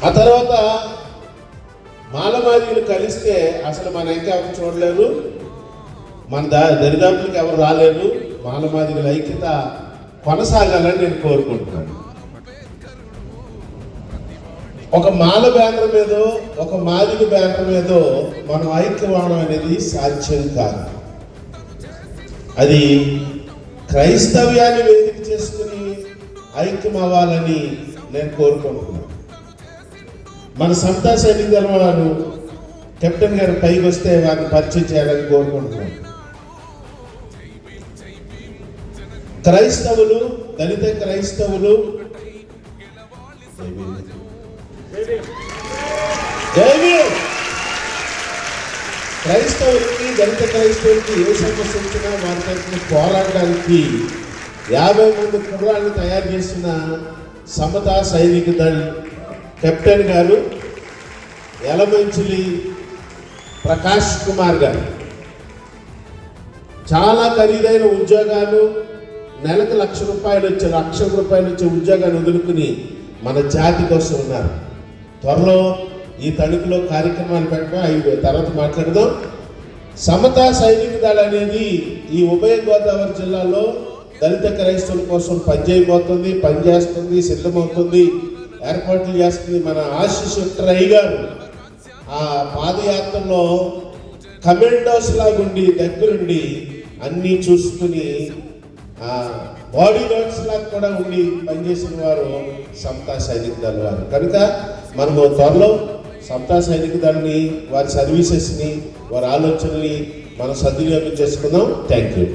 ఆ తర్వాత మాలమాదిగలు కలిస్తే అసలు మన ఇంకా ఎవరు చూడలేరు, మన దరిదాపులకు ఎవరు రాలేరు. మాలమాదిగల ఐక్యత కొనసాగాలని నేను కోరుకుంటున్నాను. ఒక మాల బ్యానర్ మీదో ఒక మాదిగ బ్యానర్ మీదో మనం ఐక్యమవడం అనేది సాధ్యం కాదు. అది క్రైస్తవ్యాన్ని వేదిక చేసుకుని ఐక్యం అవ్వాలని నేను కోరుకుంటున్నాను. మన సమతా సైనిక దళం వారు కెప్టెన్ గారు పైకి వస్తే వారిని పరిచయం చేయాలని కోరుకుంటున్నాను. క్రైస్తవులు, దళిత క్రైస్తవులు, క్రైస్తవులకి దళిత క్రైస్తవులకి ఏ సమస్య వచ్చినా వారి తరఫున పోరాడడానికి 50 మంది కుర్రాన్ని తయారు చేసిన సమతా సైనిక దళ్ కెప్టెన్ గారు యలమంచిలి ప్రకాష్ కుమార్ గారు. చాలా ఖరీదైన ఉద్యోగాలు, నెలకు ₹1,00,000 వచ్చే ఉద్యోగాన్ని వదులుకుని మన జాతి కోసం ఉన్నారు. త్వరలో ఈ తణుకులో కార్యక్రమాలు పెట్టడం అవి తర్వాత మాట్లాడదాం. సమతా సైనిక దళ అనేది ఈ ఉభయ గోదావరి జిల్లాలో దళిత క్రైస్తవుల కోసం పనిచేస్తుంది, సిద్ధమవుతుంది, ఏర్పాట్లు చేస్తుంది. మన ఆశీష్ ట్రై గారు ఆ పాదయాత్రలో కమాండోస్ లాగుండి దగ్గరుండి అన్నీ చూసుకుని బాడీ గార్డ్స్ లాగా కూడా ఉండి పనిచేసిన వారు సమతా సైనిక దళ వారు. కనుక మనము త్వరలో సమతా సైనిక దళని, వారి సర్వీసెస్ని, వారి ఆలోచనల్ని మనం సద్వినియోగం చేసుకుందాం. Thank you.